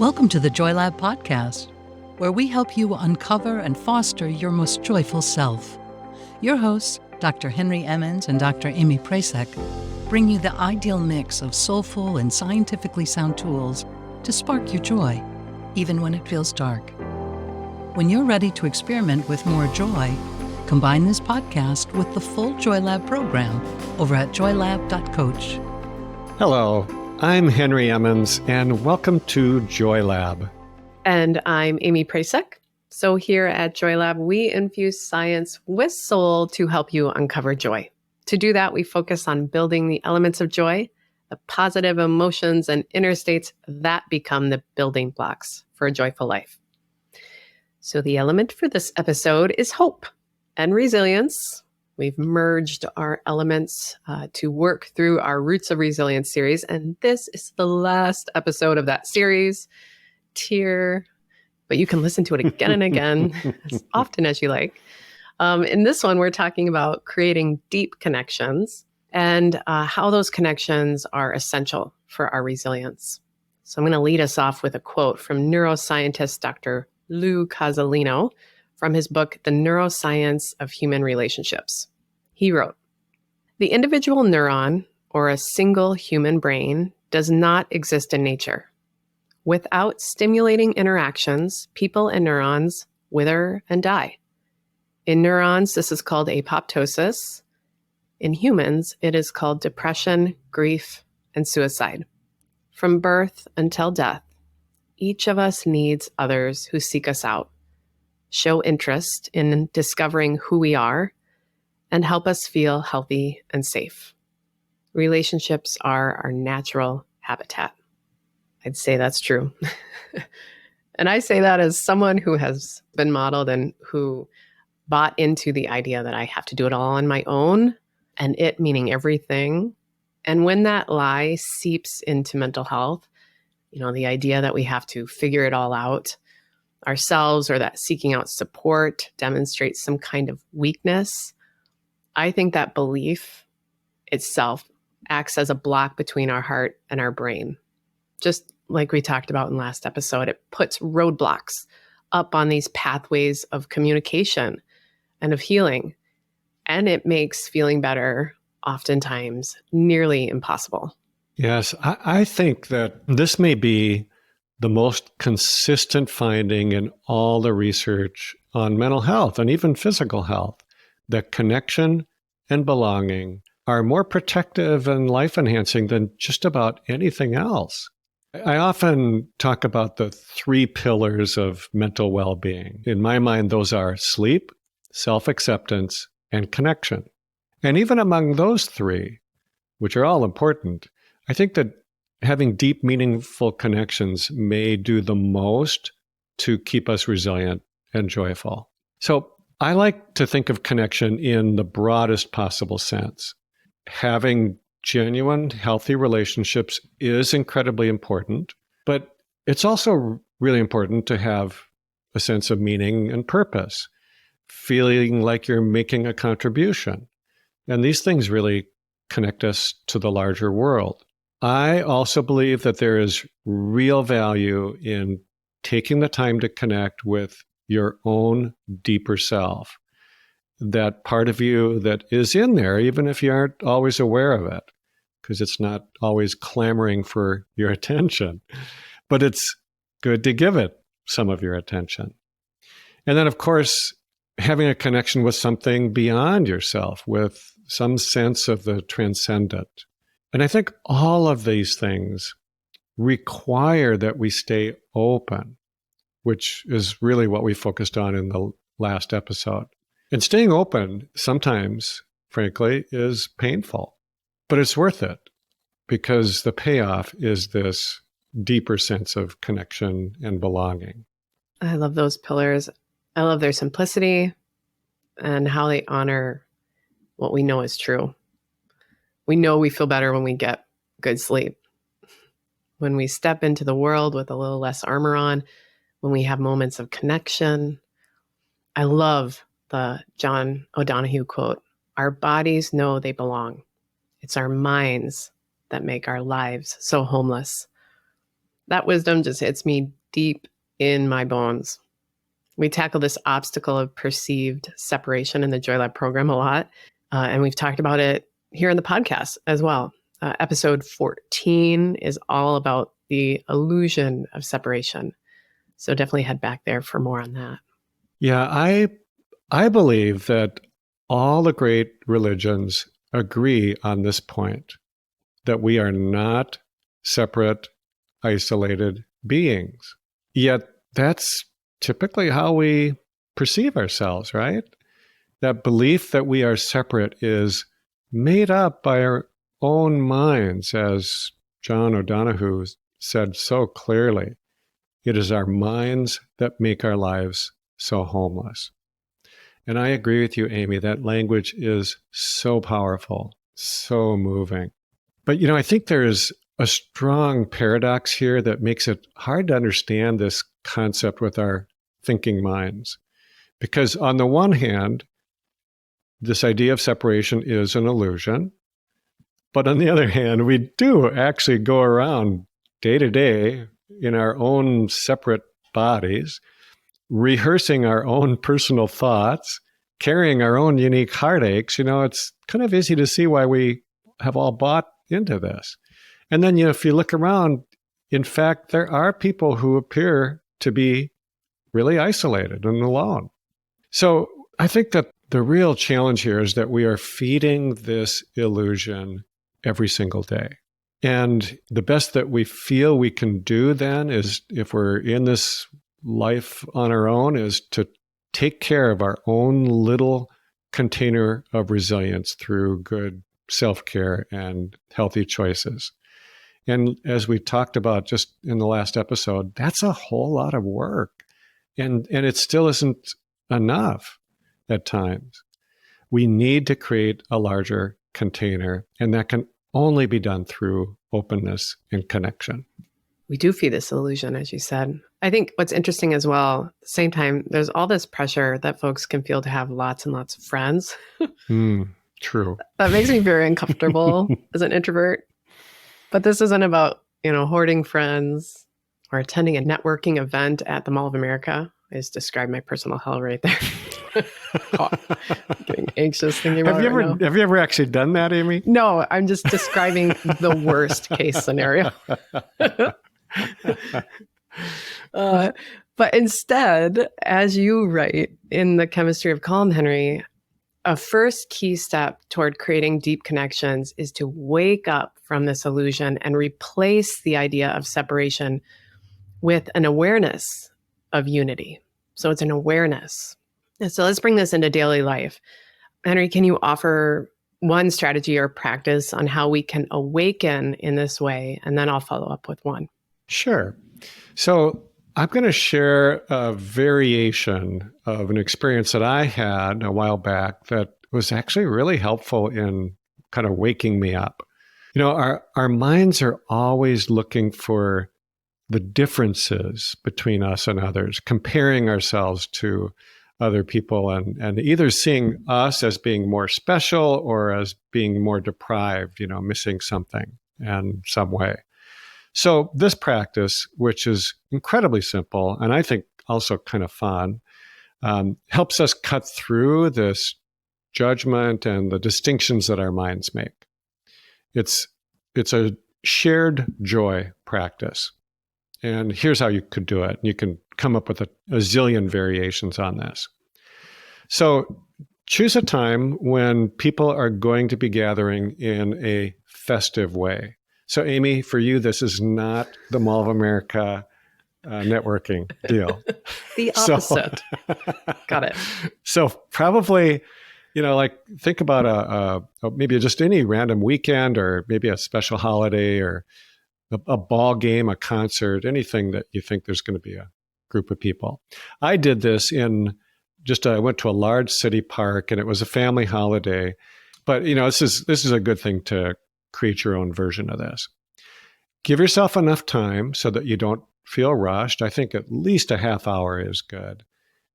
Welcome to the Joy Lab podcast, where we help you uncover and foster your most joyful self. Your hosts, Dr. Henry Emmons and Dr. Amy Prasek, bring you the ideal mix of soulful and scientifically sound tools to spark your joy, even when it feels dark. When you're ready to experiment with more joy, combine this podcast with the full Joy Lab program over at joylab.coach. Hello, I'm Henry Emmons, and welcome to Joy Lab. And I'm Amy Prasek. So here at Joy Lab, we infuse science with soul to help you uncover joy. To do that, we focus on building the elements of joy, the positive emotions and inner states that become the building blocks for a joyful life. So the element for this episode is hope and resilience. We've merged our elements to work through our Roots of Resilience series, and this is the last episode of that series. But you can listen to it again and again, as often as you like. In this one, we're talking about creating deep connections and how those connections are essential for our resilience. So I'm going to lead us off with a quote from neuroscientist Dr. Lou Cozolino from his book, The Neuroscience of Human Relationships. He wrote, "The individual neuron, or a single human brain, does not exist in nature. Without stimulating interactions, people and neurons wither and die. In neurons, this is called apoptosis. In humans, it is called depression, grief, and suicide. From birth until death, each of us needs others who seek us out, show interest in discovering who we are, and help us feel healthy and safe. Relationships are our natural habitat." I'd say that's true. And I say that as someone who has been modeled and who bought into the idea that I have to do it all on my own, and it meaning everything. And when that lie seeps into mental health, the idea that we have to figure it all out ourselves, or that seeking out support demonstrates some kind of weakness, I think that belief itself acts as a block between our heart and our brain. Just like we talked about in last episode, it puts roadblocks up on these pathways of communication and of healing, and it makes feeling better oftentimes nearly impossible. Yes, I think that this may be the most consistent finding in all the research on mental health and even physical health, that connection and belonging are more protective and life-enhancing than just about anything else. I often talk about the three pillars of mental well-being. In my mind, those are sleep, self-acceptance, and connection. And even among those three, which are all important, I think that having deep, meaningful connections may do the most to keep us resilient and joyful. So I like to think of connection in the broadest possible sense. Having genuine, healthy relationships is incredibly important, but it's also really important to have a sense of meaning and purpose, feeling like you're making a contribution. And these things really connect us to the larger world. I also believe that there is real value in taking the time to connect with your own deeper self, that part of you that is in there, even if you aren't always aware of it, because it's not always clamoring for your attention, but it's good to give it some of your attention. And then, of course, having a connection with something beyond yourself, with some sense of the transcendent. And I think all of these things require that we stay open, which is really what we focused on in the last episode. And staying open sometimes, frankly, is painful, but it's worth it because the payoff is this deeper sense of connection and belonging. I love those pillars. I love their simplicity and how they honor what we know is true. We know we feel better when we get good sleep, when we step into the world with a little less armor on, when we have moments of connection. I love the John O'Donohue quote, "Our bodies know they belong. It's our minds that make our lives so homeless." That wisdom just hits me deep in my bones. We tackle this obstacle of perceived separation in the Joy Lab program a lot. And we've talked about it here in the podcast as well. Episode 14 is all about the illusion of separation. So definitely head back there for more on that. Yeah, I believe that all the great religions agree on this point, that we are not separate, isolated beings. Yet that's typically how we perceive ourselves, right? That belief that we are separate is made up by our own minds, as John O'Donohue said so clearly. It is our minds that make our lives so homeless. And I agree with you, Amy, that language is so powerful, so moving. But, I think there is a strong paradox here that makes it hard to understand this concept with our thinking minds. Because on the one hand, this idea of separation is an illusion. But on the other hand, we do actually go around day to day in our own separate bodies, rehearsing our own personal thoughts, carrying our own unique heartaches. It's kind of easy to see why we have all bought into this. And then, if you look around, in fact, there are people who appear to be really isolated and alone. So I think that the real challenge here is that we are feeding this illusion every single day. And the best that we feel we can do then is, if we're in this life on our own, is to take care of our own little container of resilience through good self-care and healthy choices. And as we talked about just in the last episode, that's a whole lot of work. And it still isn't enough at times. We need to create a larger container, and that can only be done through openness and connection. We do feed this illusion, as you said. I think what's interesting as well, at the same time, there's all this pressure that folks can feel to have lots and lots of friends. True. That makes me very uncomfortable as an introvert. But this isn't about, hoarding friends or attending a networking event at the Mall of America. I just described my personal hell right there. I'm getting anxious thinking about it. Have you ever actually done that, Amy? No, I'm just describing the worst case scenario. But instead, as you write in The Chemistry of Calm, Henry, a first key step toward creating deep connections is to wake up from this illusion and replace the idea of separation with an awareness of unity. So it's an awareness. And so let's bring this into daily life. Henry, can you offer one strategy or practice on how we can awaken in this way? And then I'll follow up with one. Sure. So I'm going to share a variation of an experience that I had a while back that was actually really helpful in kind of waking me up. Our minds are always looking for the differences between us and others, comparing ourselves to other people and either seeing us as being more special or as being more deprived, missing something in some way. So this practice, which is incredibly simple and I think also kind of fun, helps us cut through this judgment and the distinctions that our minds make. It's a shared joy practice. And here's how you could do it. You can come up with a zillion variations on this. So choose a time when people are going to be gathering in a festive way. So Amy, for you, this is not the Mall of America networking deal. The opposite. Got it. So probably, think about maybe just any random weekend or maybe a special holiday or a ball game, a concert, anything that you think there's going to be a group of people. I did this I went to a large city park and it was a family holiday. But, this is a good thing to create your own version of this. Give yourself enough time so that you don't feel rushed. I think at least a half hour is good.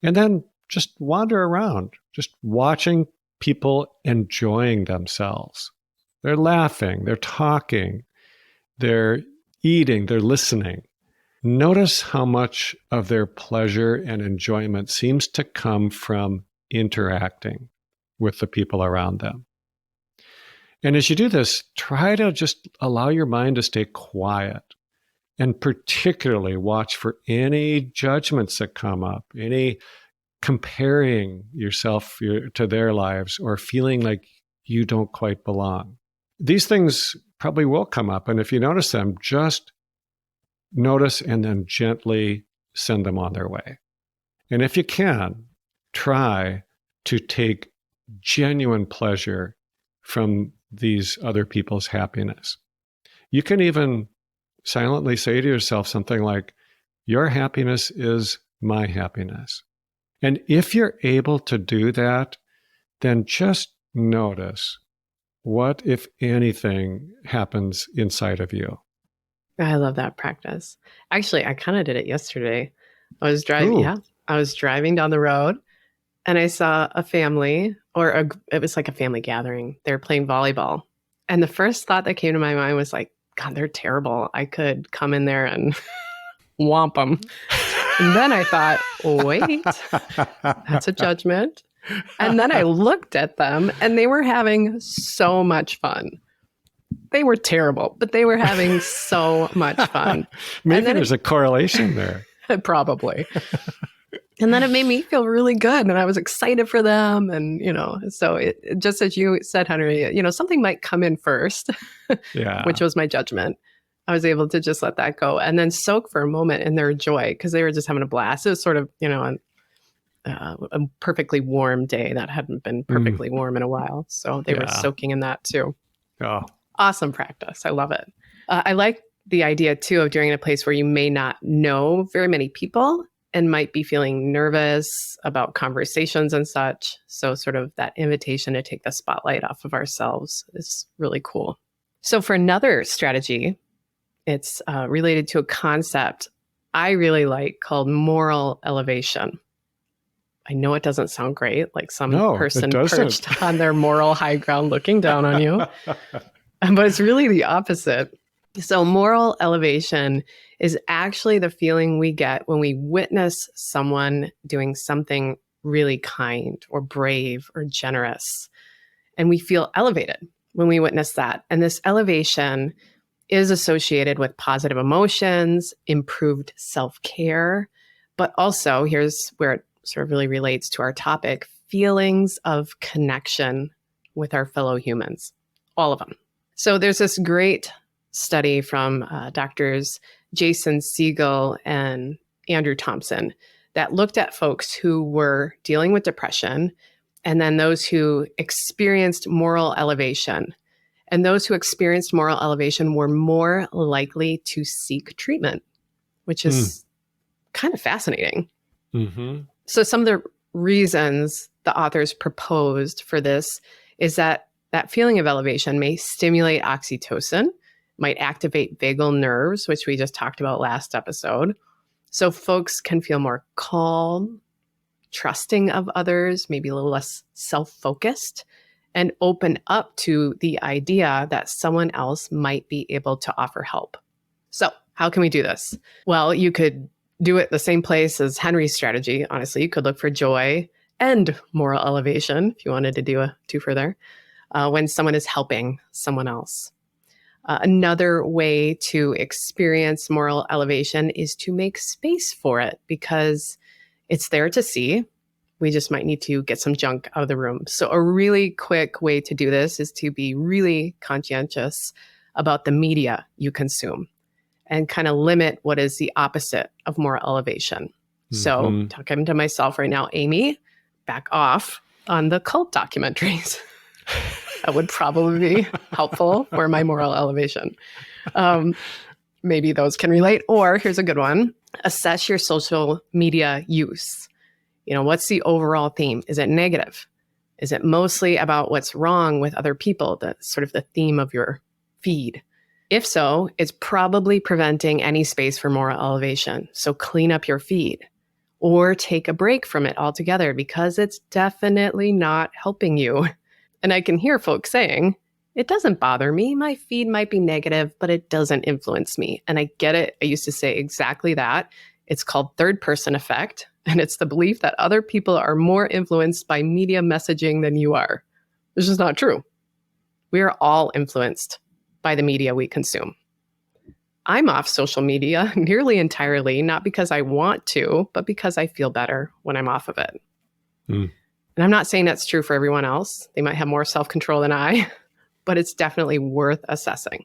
And then just wander around, just watching people enjoying themselves. They're laughing, they're talking, they're eating, they're listening. notice how much of their pleasure and enjoyment seems to come from interacting with the people around them. And as you do this, try to just allow your mind to stay quiet and particularly watch for any judgments that come up, any comparing yourself to their lives or feeling like you don't quite belong. These things probably will come up. And if you notice them, just notice and then gently send them on their way. And if you can, try to take genuine pleasure from these other people's happiness. You can even silently say to yourself something like, your happiness is my happiness. And if you're able to do that, then just notice what, if anything, happens inside of you. I love that practice. Actually, I kind of did it yesterday. I was driving, Ooh. I was driving down the road and I saw a family, it was like a family gathering. They were playing volleyball. And the first thought that came to my mind was like, God, they're terrible. I could come in there and whomp them. And then I thought, wait, that's a judgment. And then I looked at them and they were having so much fun. They were terrible, but they were having so much fun. Maybe there's a correlation there. Probably. And then it made me feel really good. And I was excited for them. And, so it just as you said, Henry, something might come in first, which was my judgment. I was able to just let that go and then soak for a moment in their joy because they were just having a blast. It was sort of, a perfectly warm day that hadn't been perfectly warm in a while. So they were soaking in that too. Oh. Awesome practice. I love it. I like the idea too of doing it in a place where you may not know very many people and might be feeling nervous about conversations and such. So sort of that invitation to take the spotlight off of ourselves is really cool. So for another strategy, it's related to a concept I really like called moral elevation. I know it doesn't sound great, like some person perched on their moral high ground looking down on you, but it's really the opposite. So moral elevation is actually the feeling we get when we witness someone doing something really kind or brave or generous. And we feel elevated when we witness that. And this elevation is associated with positive emotions, improved self-care, but also, here's where it sort of really relates to our topic, feelings of connection with our fellow humans, all of them. So there's this great study from doctors Jason Siegel and Andrew Thompson that looked at folks who were dealing with depression and then those who experienced moral elevation. And those who experienced moral elevation were more likely to seek treatment, which is kind of fascinating. Mm-hmm. So some of the reasons the authors proposed for this is that feeling of elevation may stimulate oxytocin, might activate vagal nerves, which we just talked about last episode. So folks can feel more calm, trusting of others, maybe a little less self-focused, and open up to the idea that someone else might be able to offer help. So how can we do this? Well, you could do it the same place as Henry's strategy. Honestly, you could look for joy and moral elevation if you wanted to do a twofer there when someone is helping someone else. Another way to experience moral elevation is to make space for it because it's there to see. We just might need to get some junk out of the room. So a really quick way to do this is to be really conscientious about the media you consume and kind of limit what is the opposite of moral elevation. Mm-hmm. So talking to myself right now, Amy, back off on the cult documentaries. That would probably be helpful for my moral elevation. Maybe those can relate. Or here's a good one. Assess your social media use. What's the overall theme? Is it negative? Is it mostly about what's wrong with other people? That's sort of the theme of your feed. If so, it's probably preventing any space for moral elevation. So clean up your feed or take a break from it altogether because it's definitely not helping you. And I can hear folks saying, It doesn't bother me. My feed might be negative, but it doesn't influence me. And I get it. I used to say exactly that. It's called third person effect. And it's the belief that other people are more influenced by media messaging than you are. This is not true. We are all influenced by the media we consume. I'm off social media nearly entirely, not because I want to, but because I feel better when I'm off of it. And I'm not saying that's true for everyone else. They might have more self-control than I, but it's definitely worth assessing.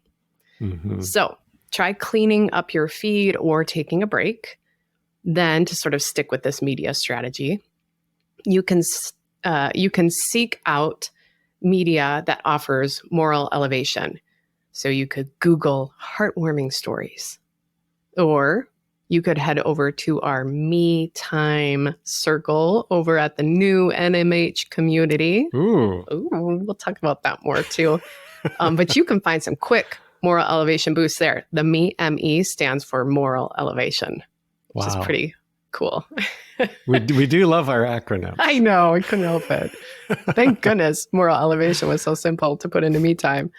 So try cleaning up your feed or taking a break. Then to sort of stick with this media strategy, you can seek out media that offers moral elevation. So you could Google heartwarming stories, or you could head over to our Me Time circle over at the new NMH community. Ooh, we'll talk about that more too. But you can find some quick moral elevation boosts there. The ME stands for moral elevation, which is pretty cool. we do love our acronym. I know, I couldn't help it. Thank goodness moral elevation was so simple to put into Me Time.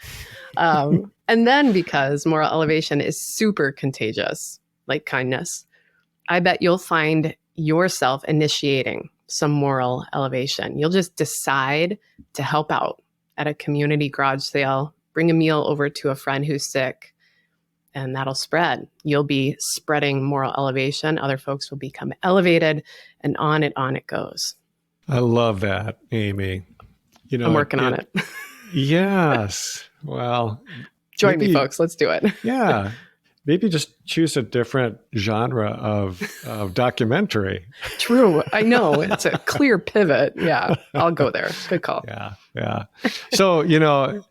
And then because moral elevation is super contagious, like kindness, I bet you'll find yourself initiating some moral elevation. You'll just decide to help out at a community garage sale, bring a meal over to a friend who's sick, and that'll spread. You'll be spreading moral elevation. Other folks will become elevated, and on it goes. I love that, Amy. You know, I'm working on it. Yes. Well, join me, folks. Let's do it. Yeah. Maybe just choose a different genre of documentary. True. I know. It's a clear pivot. Yeah. I'll go there. Good call. Yeah. So, you know,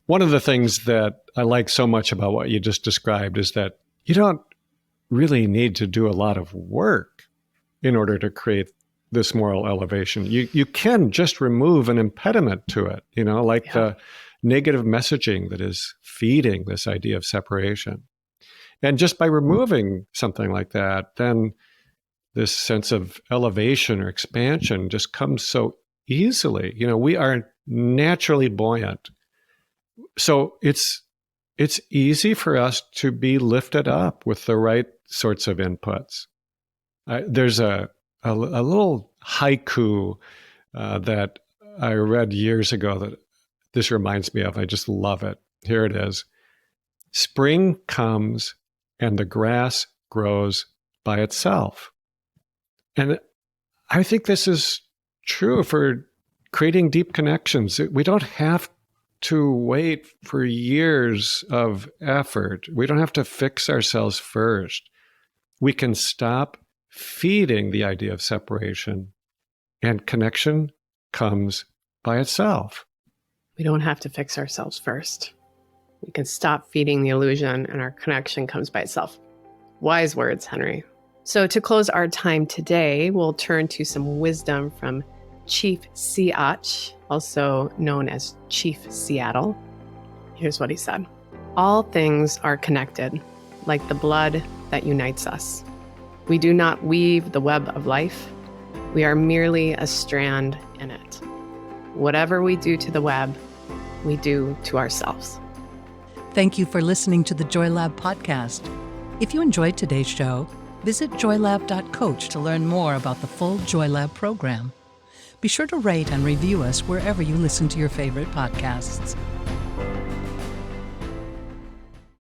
one of the things that I like so much about what you just described is that you don't really need to do a lot of work in order to create this moral elevation. You can just remove an impediment to it, you know, like the negative messaging that is feeding this idea of separation. And just by removing something like that, then this sense of elevation or expansion just comes so easily. You know, we are naturally buoyant. So it's easy for us to be lifted up with the right sorts of inputs. There's a little haiku that I read years ago that this reminds me of. I just love it. Here it is. Spring comes and the grass grows by itself. And I think this is true for creating deep connections. We don't have to wait for years of effort. We don't have to fix ourselves first. We can stop feeding the idea of separation, and connection comes by itself. We don't have to fix ourselves first. We can stop feeding the illusion, and our connection comes by itself. Wise words, Henry. So to close our time today, we'll turn to some wisdom from Chief Siach, also known as Chief Seattle. Here's what he said. All things are connected, like the blood that unites us. We do not weave the web of life. We are merely a strand in it. Whatever we do to the web, we do to ourselves. Thank you for listening to the Joy Lab podcast. If you enjoyed today's show, visit joylab.coach to learn more about the full Joy Lab program. Be sure to rate and review us wherever you listen to your favorite podcasts.